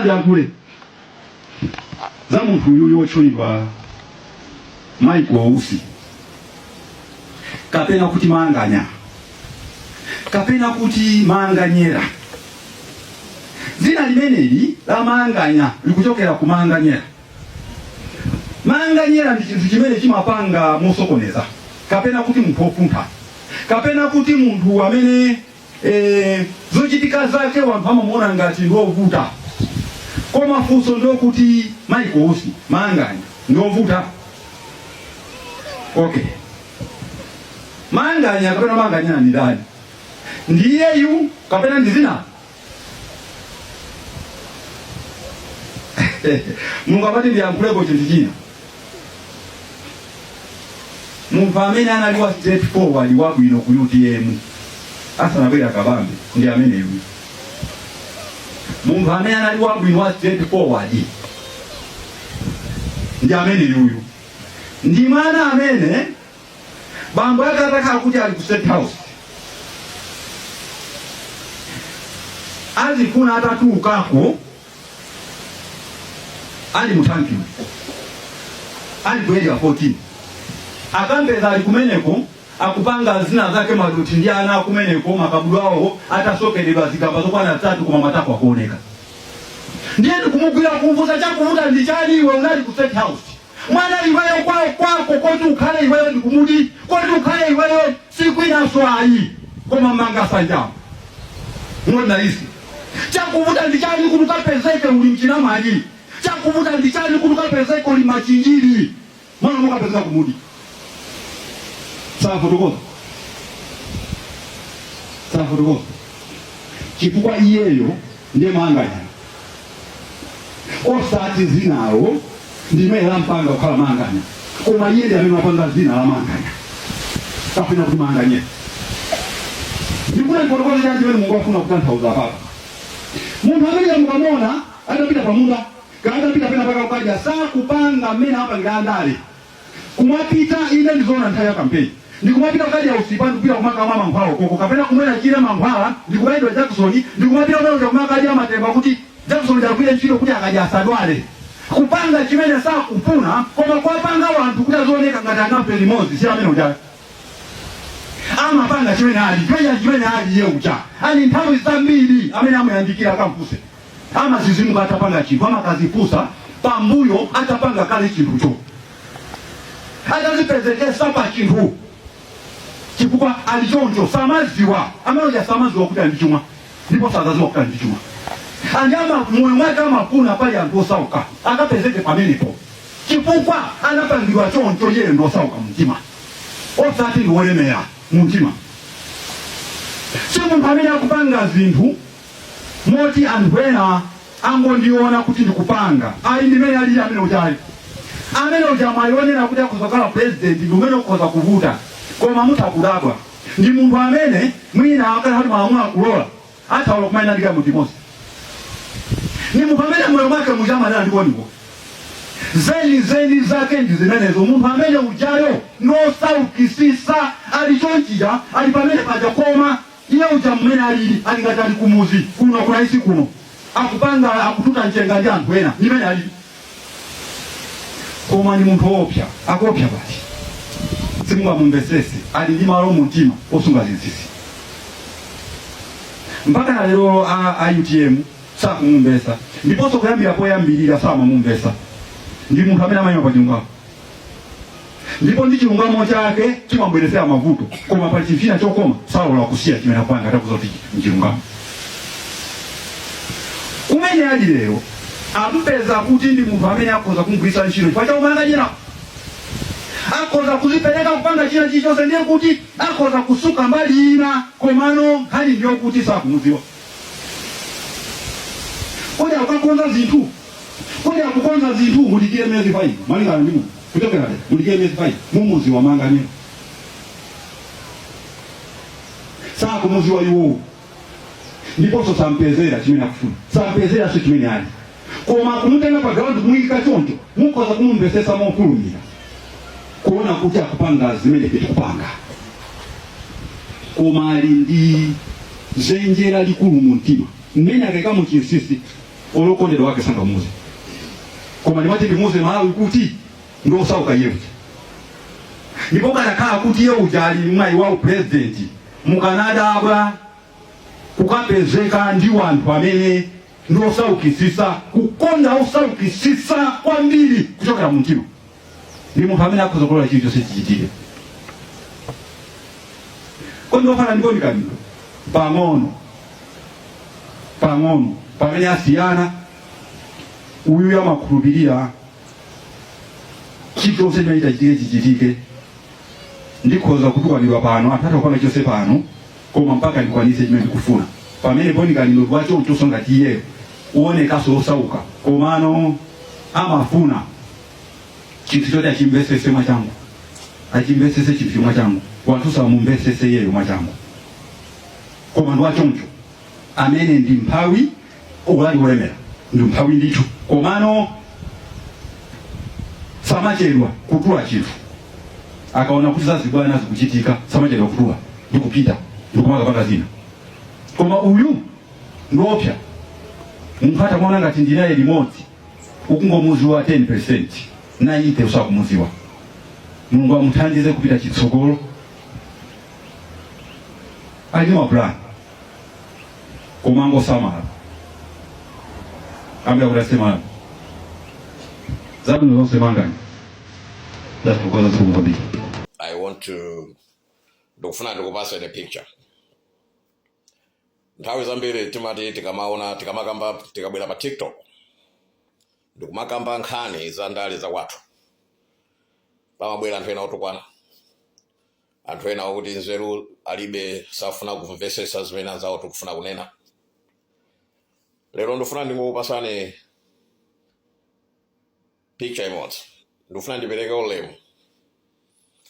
ndiyankhule za munthu uyu wotchulidwa Mike Wausi, kapena kuti manganya, kapena kuti manganyera. Zina limeneli la manganya likuchokera ku manganyera. Manganyera ndi chinthu chimene chimapanga mosokoneza, kapena kuti munthu ofuntha, kapena kuti munthu amene zochitika zake wanthu amamuona ngati ndovuta. Koma funso ndokuti Mike Wausi manganya ndovuta. Okay. Manganya kapena manganya ni ndani? Ndiyeyu kapena ndi zina? Mungu apati ndiyankhuleko chinthu china. Munthu amene analiwa straightforward wabwino ku UTM asanabwera kabambe ndi amene uyu. Munthu amene analiwa wabwino straightforward ndi amene uyu. Ndi mwana amene bambo yake atakhala kuti ali ku State House azifuna atatuukako ali mutanki ali ku area 14 akambeza ali kumeneko akupanga zina zake maduti ndi ana kumeneko makabudu awo atasokeredwa zigamba zokwana 3 koma matako akuoneka. Ndiye ndikumugwira kumvuza chakuvuta ndi chani iwe unali ku State House. Mwana iweyo kwako koti ukhale iweyo ndikumudi koti ukhale iweyo siku inaswayi koma manga sanja ngona isi chakuvuta ndi chani kuti ukapezeke uli mchina maji chakuvuta ndi chani kuti ukapezeke uli machinjiri mwana mukapezeka kumudi sawa fotokoza chifukwa iyeyo ndiye manganya osati zinawo ndime la mpanga ukhala manganya koma iye ndiye amene apanga zina la manganya kapena kuti manganya ndikuna fotokoza chanji wene Mungu afuna kutanthauza papa. Munthu amene mukamona atapita pamunda kaatapita pena paka ukaja saa kupanga mmene apangira andale kumapita ine ndizoona nthawi ya kampeni ndikumapita ukaja usipanda kupita kumaka mama mphwawo koko kapena kumwena chile mankhwala ndikukaidwa Jackson ndikumapita ukaja kumaka aja matemba kuti Jackson ndakwile ntchito kuti akaja asadwale kupanga chimene saa kufuna koma kwapanga wanthu kuti azooneka ngati anafe limodzi si amene uja amapanga chimene ali ye uja ali nthawi zambiri amene amuyandikira akamfuse amazizimuka atapanga chinthu amakazipusa pambuyo atapanga kale chinthucho atazipezekesa pa chinthu chifukwa alichoncho samaziwa amaloja samaziwa kuti andichumwa ndipo sazaziwa kuti andichumwa anjama moyo mwake amafuna pali anthu osauka akapezeke pamenepo chifukwa anapangidwa choncho yeye ndo osauka mtima osati ndiwolemera mtima. Si munthu amene akupanga zinthu moti anthu ena angondiona kuti ndikupanga ali ndimene ali amene uchali amene ujamayionera kuti akuzakala president ndi umene ukhoza kuvuta koma mutakudabwa ndi munthu amene mwina akali hati maamuna kulola ataola kumaina ndika mutimosi ni munthu amene moyo mwake mujamalera ndikonipo zeni zake ndi zimenezo. Munthu amene ujayo nosaukisisa alichonchija ali pamene paja koma iye uja mmene ali ngati ali kumuzi kuno kulaisi kuno akupanga akututa nchenga ndi anthu ena nimene ali koma ni munthu opya akopya basi simunga mumbesese ali ndi malo mumtima osunga zinzisi mpaka na lero a UTM sakumumbesa ndiponso kuyambira poyambirira samamumbesa ndi munthu amene amayima pa chilungamo ndipo ndi chilungamo chake chimabweresera mavuto koma pali chifina chokoma salola kusiya chimene akupanga atakuzoti mchilungamo kumene ali lero ampeza kuti ndi munthu amene akhoza kumugwisa ntchito chifukwa cha umanganyira akhoza kuzipeleka kupanga china chilichonse ndiye kuti akhoza kusuka mbali ina komano hali ndiyo kuti sakumuziwa kodi akukonza zinthu mulikire miezi 5 malingana ndi munthu kuchokera mulikire miezi 5 mumuzi wa manganyira sakumuziwa iwo ndiponso sampezera chimene akufuna sampezera si chimene ali koma kumutenga pa ground kumuyika choncho mukhoza kumumbesesa mofulumira kuona kuti akupanga zimene tikupanga koma ali ndi zenjera likulu mu mtima mmene akeka mu chinsisi olokondedwa wake sanga muze koma ndimati ndimuze Malawi kuti ndosauka yewe ndipo kanakhala kuti yewe ujali mwayi wa president mukanadabwa kukapezeka ndi wanthu amene ndosaukisisa kukonda osaukisisa kwambiri kuchokera mu mtima ndi munthu amene akhoza kulola chinthu chonse chichitike kodi ndofana ndipo ndikaniro pang'ono pamene asiyana uyu amakhulupirira chilichonse chimene chichitike ndikhoza kutukwanidwa pano anthu atakwana chonse pano koma mpaka ndikwanise chimene ndikufuna pamene pondikaniro lwacho chosonga tiye uonekaso osauka komano amafuna chinthu choti achimvesese mwachangu achimvesese chinthu mwachangu wanthu samumvesese yeyo mwachangu koma ndiwachoncho amene ndi mphawi ulali ulemera ndi mphawi ndithu komano samachedwa kutula chinthu akaona kuti zazibwana zikuchitika samachedwa kutula ndikupita ndikumaka panga zina koma uyu ndiopsa munthu atamona ngati ndinaye limodzi ukungomuziwa 10% 90 usakumuziwa Mulungu amuthandize kupita chitsogolo ali mapulani koma ngosamala ambe akutasema zabwino zonse mangani ndatukoza zikumukobiri. I want to ndikufuna ndikupasa the picture. Nthawi zambiri timati tikamaona tikamakamba tikabwera pa TikTok ndikumakamba nkhani za ndale za kwathu pamabwera anthu ena otukwana anthu ena okuti nzeru alibe safuna kumvesesa zimene anzawo tikufuna kunena. Lero ndifuna ndingokupasani picture imodzi ndifuna ndipereke ulemu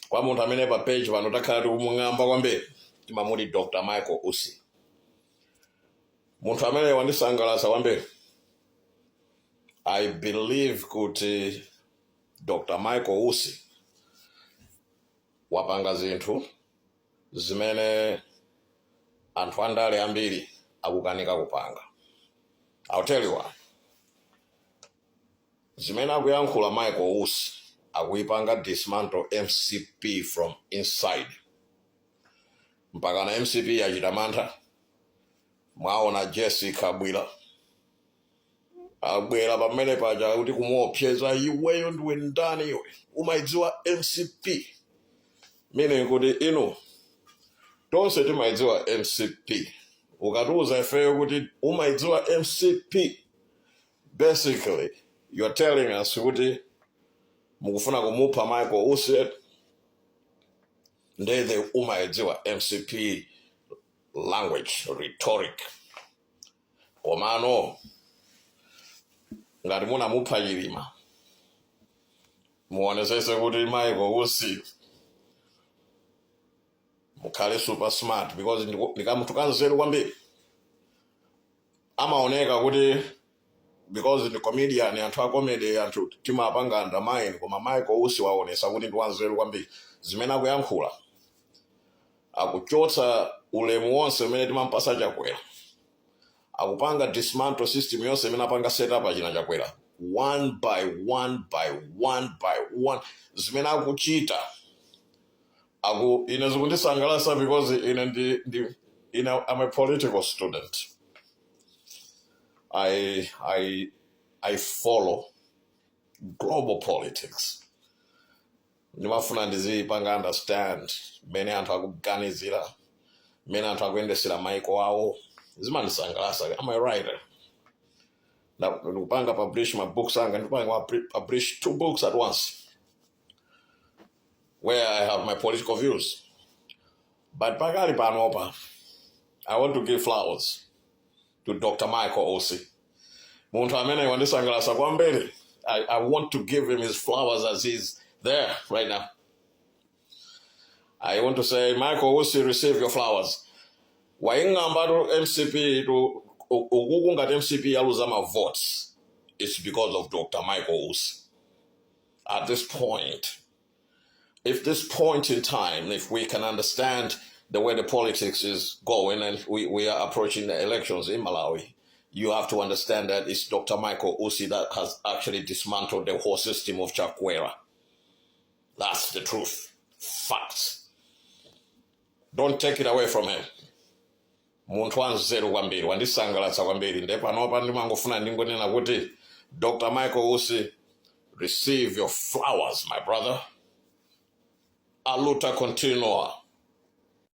kwa munthu amene pa page pano takhala tikumung'amba kwambiri timamuti Dr. Michael Ussi. Munthu amene wandisangalatsa kwambiri. I believe kuti Dr. Michael Ussi wapanga zinthu zimene anthu andale ambiri akukanika kupanga. I'll tell you why. Zimene akuyankhula Michael Ussi akuipanga dismantle MCP from inside. Mpaka na MCP yachita mantha. Mwaona Jessica Bwira abwera pamene paja kuti kumuopseza iweyo ndiwe ndani iwe umaidziwa MCP meaning kuti ino tonse timaidziwa MCP ukatuza ifeyo kuti umaidziwa MCP basically you're telling us kuti mukufuna kumupha Michael Ussi ndethe umaidziwa MCP language rhetoric komano ngati munamupha Chilima muonesese kuti Michael Ussi mukhale super smart because ndikamunthu kanzeru kwambiri amaoneka kuti because ndi comedian anthu a comedy anthu timapanga undermine koma Michael Ussi waonesa kuti ndi wanzeru kwambiri zimene akuyankhula akuchotsa ulemu wonse umene timampasa Chakwera akupanga dismantle system yonse imene apanga setup achina Chakwera one by one zimene akuchita ine zikundisangalatsa because I'm a political student. I follow global politics. Ndimafuna ndizipanga understand mene anthu akuganizira mene anthu akuyendesera maiko awo zimandisangalatsa. I'm a writer. Ndikupanga publish my books anga ndikupanga publish 2 books at once where I have my political views. But pakali panopa I want to give flowers to Dr. Michael Ussi. Munthu amene wandisangalatsa kwambiri. I want to give him his flowers as he's there right now. I want to say, Michael Ussi, receive your flowers. Waingamba to MCP to ukukunga MCP yaluza ma votes. It's because of Dr. Michael Ussi. At this point, if this point in time, if we can understand the way the politics is going and we are approaching the elections in Malawi, you have to understand that it's Dr. Michael Ussi that has actually dismantled the whole system of Chakwera. That's the truth. Facts. Don't take it away from him. Muntu wanzeru kwambiri, wandisangalatsa kwambiri. Ndipo panopa ndimangofuna ndingonena kuti Dr. Michael Ussi, receive your flowers, my brother. A luta continua.